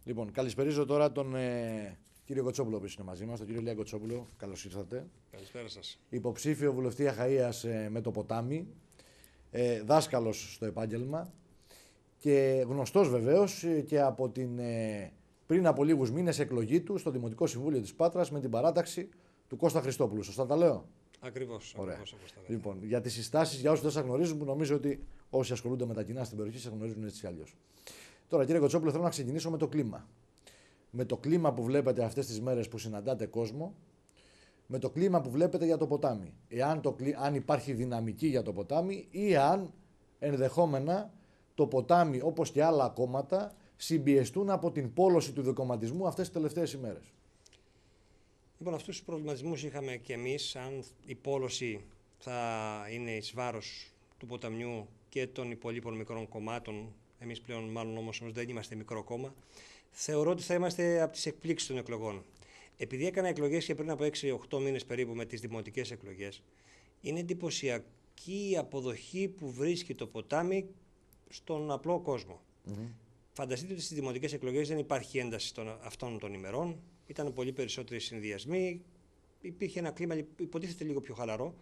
Λοιπόν, καλησπερίζω τώρα τον κύριο Κοτσόπουλο που είναι μαζί μας, τον κύριο Ηλία Κοτσόπουλο. Καλώς ήρθατε. Καλησπέρα σας. Υποψήφιο βουλευτή Αχαΐας με το ποτάμι, δάσκαλος στο επάγγελμα και γνωστός βεβαίως και από την πριν από λίγους μήνες εκλογή του στο Δημοτικό Συμβούλιο της Πάτρας με την παράταξη του Κώστα Χριστόπουλου. Σωστά τα λέω? Ακριβώς. Ωραία. Όπως τα λέτε. Λοιπόν, για τις συστάσεις, για όσους δεν σας γνωρίζουν, που νομίζω ότι όσοι ασχολούνται με τα κοινά στην περιοχή σας γνωρίζουν έτσι κι αλλιώς. Τώρα, κύριε Κοτσόπουλο, θέλω να ξεκινήσω με το κλίμα. Με το κλίμα που βλέπετε αυτές τις μέρες που συναντάτε κόσμο, με το κλίμα που βλέπετε για το ποτάμι. Αν υπάρχει δυναμική για το ποτάμι ή αν ενδεχόμενα το ποτάμι, όπως και άλλα κόμματα, συμπιεστούν από την πόλωση του δικομματισμού αυτές τις τελευταίες ημέρες. Λοιπόν, αυτούς τους προβληματισμούς είχαμε και εμείς, αν η πόλωση θα είναι εις βάρος του ποταμιού και των υπολείπων μικρών κομμάτων. Εμείς πλέον μάλλον όμως δεν είμαστε μικρό κόμμα. Θεωρώ ότι θα είμαστε από τις εκπλήξεις των εκλογών. Επειδή έκανα εκλογές και πριν από 6-8 μήνες περίπου με τις δημοτικές εκλογές, είναι εντυπωσιακή η αποδοχή που βρίσκει το ποτάμι στον απλό κόσμο. Φανταστείτε ότι στις δημοτικές εκλογές δεν υπάρχει ένταση αυτών των ημερών. Ήταν πολύ περισσότεροι συνδυασμοί. Υπήρχε ένα κλίμα, υποτίθεται λίγο πιο χαλαρό.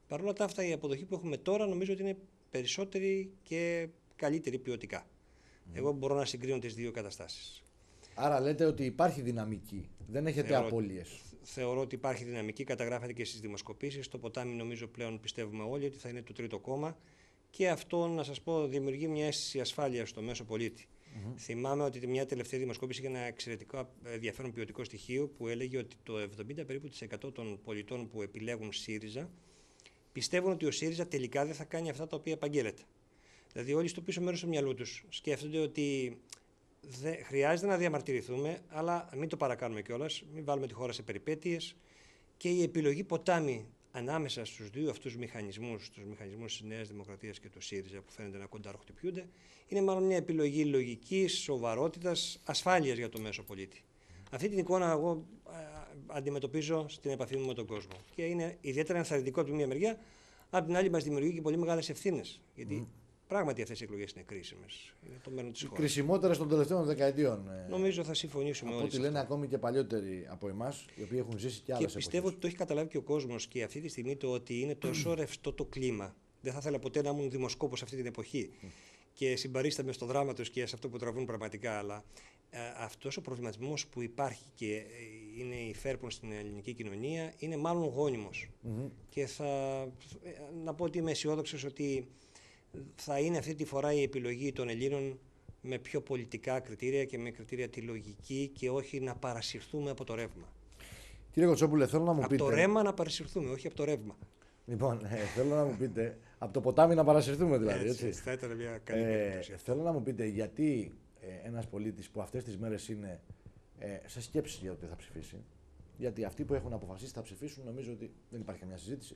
Παρ' όλα αυτά, η αποδοχή που έχουμε τώρα νομίζω ότι είναι περισσότερη και καλύτερη ποιοτικά. Εγώ μπορώ να συγκρίνω τις δύο καταστάσεις. Άρα λέτε ότι υπάρχει δυναμική, δεν έχετε απώλειες. Θεωρώ ότι υπάρχει δυναμική, καταγράφεται και στις δημοσκοπήσεις. Το ποτάμι νομίζω πλέον πιστεύουμε όλοι ότι θα είναι το τρίτο κόμμα και αυτό, να σας πω, δημιουργεί μια αίσθηση ασφάλειας στο μέσο πολίτη. Θυμάμαι ότι μια τελευταία δημοσκόπηση είχε ένα εξαιρετικό ενδιαφέρον ποιοτικό στοιχείο που έλεγε ότι το 70% περίπου των πολιτών που επιλέγουν ΣΥΡΙΖΑ πιστεύουν ότι ο ΣΥΡΙΖΑ τελικά δεν θα κάνει αυτά τα οποία επαγγέλλεται. Δηλαδή, όλοι στο πίσω μέρος του μυαλού τους σκέφτονται ότι χρειάζεται να διαμαρτυρηθούμε, αλλά μην το παρακάνουμε κιόλας, μην βάλουμε τη χώρα σε περιπέτειες. Και η επιλογή ποτάμι ανάμεσα στους δύο αυτούς μηχανισμούς, τους μηχανισμούς της Νέας Δημοκρατίας και του ΣΥΡΙΖΑ που φαίνεται να κονταροχτυπιούνται, είναι μάλλον μια επιλογή λογικής, σοβαρότητας, ασφάλειας για το μέσο πολίτη. Αυτή την εικόνα εγώ αντιμετωπίζω στην επαφή μου με τον κόσμο. Και είναι ιδιαίτερα ενθαρρυντικό από τη μία μεριά, από την άλλη μας δημιουργεί και πολύ μεγάλες ευθύνες. Γιατί πράγματι αυτές οι εκλογές είναι κρίσιμες. Είναι το μέλλον της χώρας. Κρισιμότερες των τελευταίων δεκαετιών. Νομίζω θα συμφωνήσουμε όλοι. Από ό,τι λένε ακόμη και παλιότεροι από εμάς, οι οποίοι έχουν ζήσει και άλλες εποχές. Και πιστεύω ότι το έχει καταλάβει και ο κόσμος και αυτή τη στιγμή το ότι είναι τόσο ρευστό το κλίμα. Δεν θα ήθελα ποτέ να ήμουν δημοσκόπος αυτή την εποχή. Και συμπαρίσταμε στο δράμα τους και σε αυτό που τραβούν πραγματικά. Αλλά αυτός ο προβληματισμός που υπάρχει και είναι υφέρπον στην ελληνική κοινωνία είναι μάλλον γόνιμος. Και να πω ότι είμαι αισιόδοξος ότι θα είναι αυτή τη φορά η επιλογή των Ελλήνων με πιο πολιτικά κριτήρια και με κριτήρια τη λογική και όχι να παρασυρθούμε από το ρεύμα. Κύριε Κοτσόπουλε, θέλω να μου πείτε. Από το ρεύμα να παρασυρθούμε, όχι από το ρεύμα. Λοιπόν, θέλω να μου πείτε. Από το ποτάμι να παρασυρθούμε δηλαδή. Έτσι. Θα ήταν μια καλή περίπτωση. Θέλω να μου πείτε γιατί ένας πολίτης που αυτές τις μέρες είναι σε σκέψη για το τι θα ψηφίσει. Γιατί αυτοί που έχουν αποφασίσει θα ψηφίσουν, νομίζω ότι δεν υπάρχει μια συζήτηση.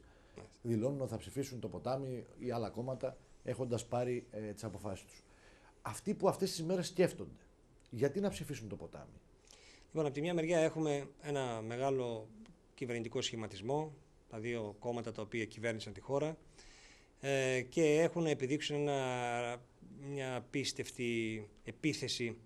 Δηλώνουν ότι θα ψηφίσουν το ποτάμι ή άλλα κόμματα έχοντας πάρει τις αποφάσεις τους. Αυτοί που αυτές τις μέρες σκέφτονται, γιατί να ψηφίσουν το ποτάμι? Λοιπόν, από τη μια μεριά έχουμε ένα μεγάλο κυβερνητικό σχηματισμό, τα δύο κόμματα τα οποία κυβέρνησαν τη χώρα και έχουν επιδείξει μια απίστευτη επίθεση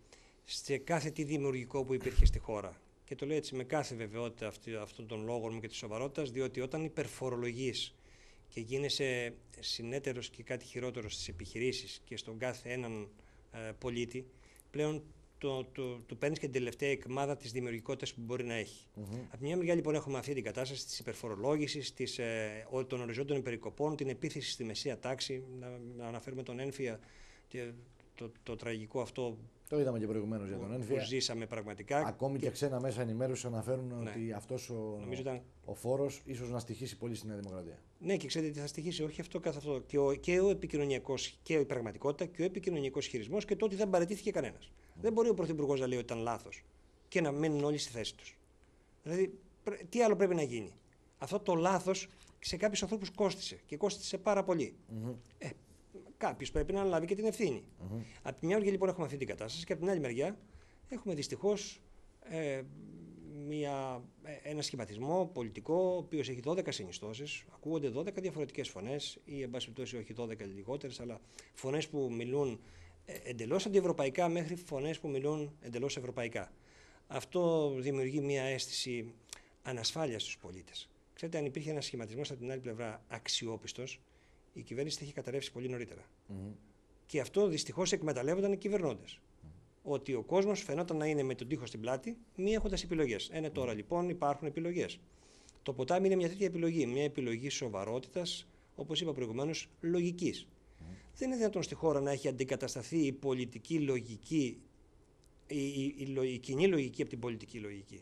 σε κάθε τι δημιουργικό που υπήρχε στη χώρα. Και το λέω έτσι με κάθε βεβαιότητα αυτών των λόγων μου και της σοβαρότητας, διότι όταν υπερφορολογείς και γίνεσαι συνέτερος και κάτι χειρότερο στις επιχειρήσεις και στον κάθε έναν πολίτη, πλέον του παίρνεις και την τελευταία εκμάδα της δημιουργικότητας που μπορεί να έχει. Από τη μια μεριά λοιπόν έχουμε αυτή την κατάσταση της υπερφορολόγησης, των οριζόντων περικοπών, την επίθεση στη μεσαία τάξη, να αναφέρουμε τον Ένφια, το τραγικό αυτό. Το είδαμε και προηγουμένως για τον Ένφια. Που ζήσαμε πραγματικά. Ακόμη και ξένα μέσα ενημέρωση αναφέρουν ότι αυτός ο φόρος ίσως να στοιχήσει πολύ στη Νέα Δημοκρατία. Ναι, και ξέρετε τι θα στοιχήσει, όχι αυτό καθ' αυτό. Και ο επικοινωνιακός, και η πραγματικότητα και ο επικοινωνιακός χειρισμός και το ότι δεν παραιτήθηκε κανένας. Δεν μπορεί ο Πρωθυπουργός να λέει ότι ήταν λάθος και να μένουν όλοι στη θέση τους. Δηλαδή, τι άλλο πρέπει να γίνει? Αυτό το λάθος σε κάποιους ανθρώπους κόστισε και κόστισε πάρα πολύ. Κάποιος πρέπει να αναλάβει και την ευθύνη. Από τη μια μεριά λοιπόν έχουμε αυτή την κατάσταση και από την άλλη μεριά έχουμε δυστυχώς ένα σχηματισμό πολιτικό, ο οποίος έχει 12 συνιστώσεις, ακούγονται 12 διαφορετικές φωνές ή εν πάση περιπτώσει όχι 12 λιγότερες, αλλά φωνές που μιλούν εντελώς αντιευρωπαϊκά μέχρι φωνές που μιλούν εντελώς ευρωπαϊκά. Αυτό δημιουργεί μια αίσθηση ανασφάλειας στους πολίτες. Ξέρετε, αν υπήρχε ένας σχηματισμός από την άλλη πλευρά αξιόπιστος, η κυβέρνηση θα είχε καταρρεύσει πολύ νωρίτερα. Και αυτό δυστυχώς εκμεταλλεύονταν οι κυβερνώντες. Ότι ο κόσμος φαινόταν να είναι με τον τοίχο στην πλάτη, μη έχοντας επιλογές. Τώρα λοιπόν υπάρχουν επιλογές. Το ποτάμι είναι μια τέτοια επιλογή. Μια επιλογή σοβαρότητας, όπως είπα προηγουμένως, λογικής. Δεν είναι δυνατόν στη χώρα να έχει αντικατασταθεί η πολιτική λογική, η κοινή λογική από την πολιτική λογική.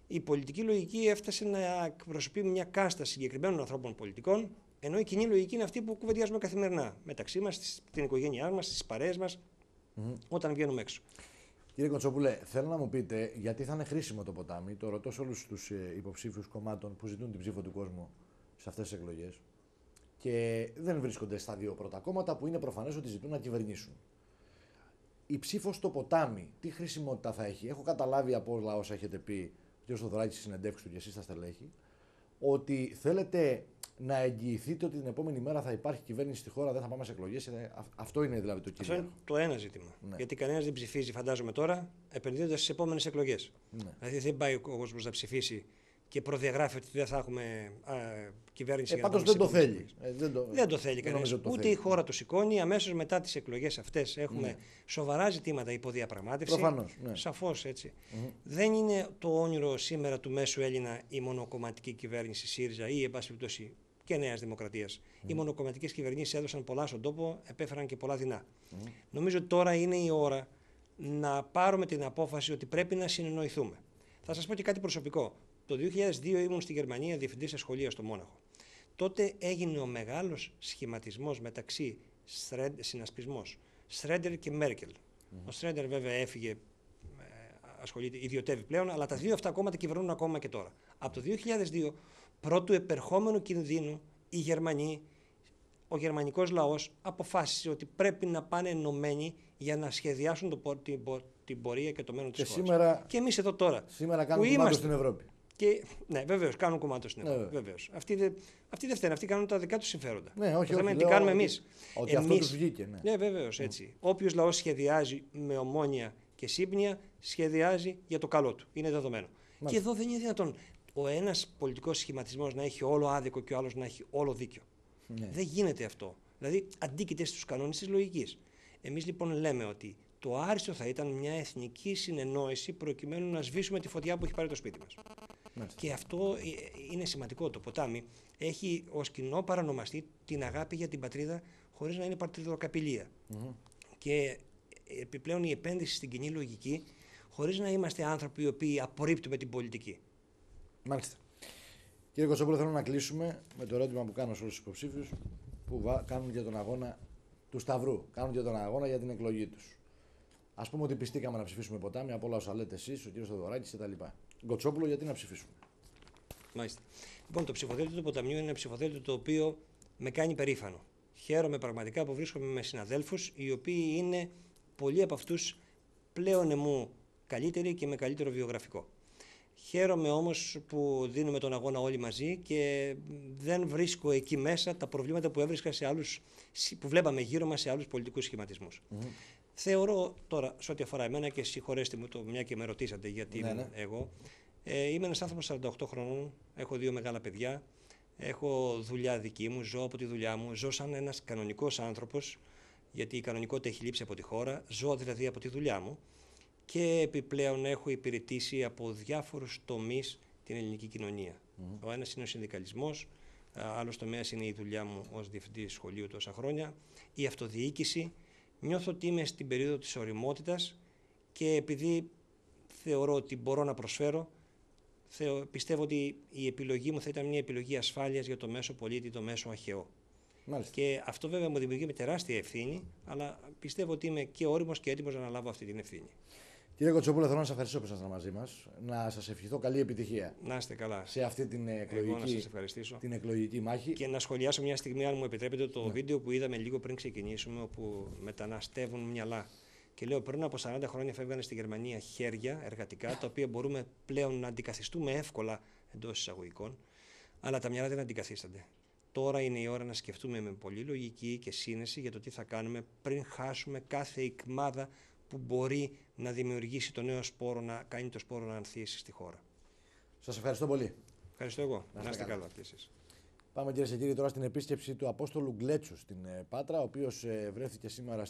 Η πολιτική λογική έφτασε να εκπροσωπεί μια κάστα συγκεκριμένων ανθρώπων πολιτικών, ενώ η κοινή λογική είναι αυτή που κουβεντιάζουμε καθημερινά μεταξύ μας, στην οικογένειά μας, στις παρέες μας, όταν βγαίνουμε έξω. Κύριε Κοντσόπουλε, θέλω να μου πείτε γιατί θα είναι χρήσιμο το ποτάμι. Το ρωτώ σε όλους τους υποψήφιους κομμάτων που ζητούν την ψήφο του κόσμου σε αυτές τις εκλογές και δεν βρίσκονται στα δύο πρώτα κόμματα που είναι προφανές ότι ζητούν να κυβερνήσουν. Η ψήφος στο ποτάμι, τι χρησιμότητα θα έχει? Έχω καταλάβει από όλα όσα έχετε πει, ο κ. Θοδωράκης στη συνεντεύξη του και εσείς τα στελέχη, ότι θέλετε να εγγυηθείτε ότι την επόμενη μέρα θα υπάρχει κυβέρνηση στη χώρα, δεν θα πάμε σε εκλογές. Αυτό είναι δηλαδή το κύριο. Αυτό είναι το ένα ζήτημα. Ναι. Γιατί κανένας δεν ψηφίζει, φαντάζομαι τώρα, επενδύοντας στις επόμενες εκλογές. Ναι. Δηλαδή δεν πάει ο κόσμος να ψηφίσει και προδιαγράφει ότι δεν θα έχουμε κυβέρνηση. Πάντως δεν το θέλει. Δεν το θέλει κανένας. Ούτε η χώρα το σηκώνει. Αμέσως μετά τις εκλογές αυτές έχουμε σοβαρά ζητήματα υποδιαπραγμάτευση. Προφανώς. Ναι. Σαφώς έτσι. Δεν είναι το όνειρο σήμερα του μέσου Έλληνα η μονοκομματική κυβέρνηση ΣΥΡΙΖΑ ή, εν πάση περιπτώσει, και Νέας Δημοκρατίας. Οι μονοκομματικές κυβερνήσεις έδωσαν πολλά στον τόπο, επέφεραν και πολλά δεινά. Νομίζω ότι τώρα είναι η ώρα να πάρουμε την απόφαση ότι πρέπει να συνεννοηθούμε. Θα σας πω και κάτι προσωπικό. Το 2002 ήμουν στη Γερμανία διευθυντής σε σχολεία στο Μόναχο. Τότε έγινε ο μεγάλος σχηματισμός μεταξύ συνασπισμός Σρέντερ και Μέρκελ. Ο Σρέντερ βέβαια έφυγε, ασχολείται, ιδιωτεύει πλέον, αλλά τα δύο αυτά κόμματα κυβερνούν ακόμα και τώρα. Από το 2002, πρώτου επερχόμενου κινδύνου, οι Γερμανοί, ο γερμανικός λαός αποφάσισε ότι πρέπει να πάνε ενωμένοι για να σχεδιάσουν την πορεία και το μέλλον της χώρας. Και εμείς εδώ τώρα. Σήμερα κάνουν κομμάτι στην Ευρώπη. Και, ναι, βεβαίως, κάνουν κομμάτι στην Ευρώπη. Βεβαίως. Αυτοί δεν φταίνουν, αυτοί κάνουν τα δικά τους συμφέροντα. Ναι, όχι, το θέμα είναι τι κάνουμε εμείς. Ότι αυτό τους βγήκε. Ναι, βεβαίως, έτσι. Όποιος λαός σχεδιάζει με ομόνοια και σύμπνοια, σχεδιάζει για το καλό του. Είναι δεδομένο. Μάλιστα. Και εδώ δεν είναι δυνατόν ο ένας πολιτικός σχηματισμός να έχει όλο άδικο και ο άλλος να έχει όλο δίκιο. Ναι. Δεν γίνεται αυτό. Δηλαδή, αντίκειται στους κανόνες της λογικής. Εμείς λοιπόν λέμε ότι το άριστο θα ήταν μια εθνική συνεννόηση προκειμένου να σβήσουμε τη φωτιά που έχει πάρει το σπίτι μας. Μάλιστα. Και αυτό είναι σημαντικό. Το ποτάμι έχει ως κοινό παρανομαστή την αγάπη για την πατρίδα χωρίς να είναι πατριδοκαπηλεία. Και επιπλέον η επένδυση στην κοινή λογική χωρίς να είμαστε άνθρωποι οι οποίοι απορρίπτουμε την πολιτική. Μάλιστα. Κύριε Κοντσόπουλε, θέλω να κλείσουμε με το ερώτημα που κάνω σε όλους τους υποψήφιους που κάνουν για τον αγώνα του Σταυρού. Κάνουν για τον αγώνα για την εκλογή τους. Ας πούμε ότι πιστήκαμε να ψηφίσουμε ποτάμι από όλα όσα λέτε εσείς, ο κ. Θοδωράκης κτλ. Κοντσόπουλο, γιατί να ψηφίσουμε? Μάλιστα. Λοιπόν, το ψηφοδέλτιο του ποταμιού είναι ένα ψηφοδέλτιο το οποίο με κάνει περήφανο. Χαίρομαι πραγματικά που βρίσκομαι με συναδέλφους οι οποίοι είναι πολλοί από αυτούς πλέον εμού καλύτεροι και με καλύτερο βιογραφικό. Χαίρομαι όμως που δίνουμε τον αγώνα όλοι μαζί και δεν βρίσκω εκεί μέσα τα προβλήματα που έβρισκα σε άλλους, που βλέπαμε γύρω μας σε άλλους πολιτικούς σχηματισμούς. Θεωρώ τώρα, σε ό,τι αφορά εμένα, και συγχωρέστε μου το μια και με ρωτήσατε γιατί είμαι εγώ, είμαι ένας άνθρωπος 48 χρόνων, έχω 2 μεγάλα παιδιά, έχω δουλειά δική μου, ζω από τη δουλειά μου, ζω σαν ένας κανονικός άνθρωπος, γιατί η κανονικότητα έχει λείψει από τη χώρα, ζω δηλαδή από τη δουλειά μου και επιπλέον έχω υπηρετήσει από διάφορους τομείς την ελληνική κοινωνία. Ο ένας είναι ο συνδικαλισμός, άλλος τομέας είναι η δουλειά μου ως διευθυντής σχολείου τόσα χρόνια, η αυτοδιοίκηση. Νιώθω ότι είμαι στην περίοδο της ωριμότητας και επειδή θεωρώ ότι μπορώ να προσφέρω, πιστεύω ότι η επιλογή μου θα ήταν μια επιλογή ασφάλειας για το μέσο πολίτη, το μέσο αχαιό. Μάλιστα. Και αυτό βέβαια μου δημιουργεί με τεράστια ευθύνη, αλλά πιστεύω ότι είμαι και όριμος και έτοιμος να αναλάβω αυτή την ευθύνη. Κύριε Κοντσόπουλε, θέλω να σας ευχαριστήσω που ήσασταν μαζί μας. Να σας ευχηθώ καλή επιτυχία. Να είστε καλά. Σε αυτή την εκλογική μάχη. Και να σχολιάσω μια στιγμή, αν μου επιτρέπετε, το βίντεο που είδαμε λίγο πριν ξεκινήσουμε, όπου μεταναστεύουν μυαλά. Και λέω, πριν από 40 χρόνια φεύγανε στη Γερμανία χέρια εργατικά, τα οποία μπορούμε πλέον να αντικαθιστούμε εύκολα εντός εισαγωγικών, αλλά τα μυαλά δεν αντικαθίστανται. Τώρα είναι η ώρα να σκεφτούμε με πολύ λογική και σύνεση για το τι θα κάνουμε πριν χάσουμε κάθε ικμάδα που μπορεί να δημιουργήσει το νέο σπόρο, να κάνει το σπόρο να ανθίσει στη χώρα. Σας ευχαριστώ πολύ. Ευχαριστώ εγώ. Να είστε καλά και εσείς. Πάμε κυρίες και κύριοι τώρα στην επίσκεψη του Απόστολου Γκλέτσου στην Πάτρα, ο οποίος βρέθηκε σήμερα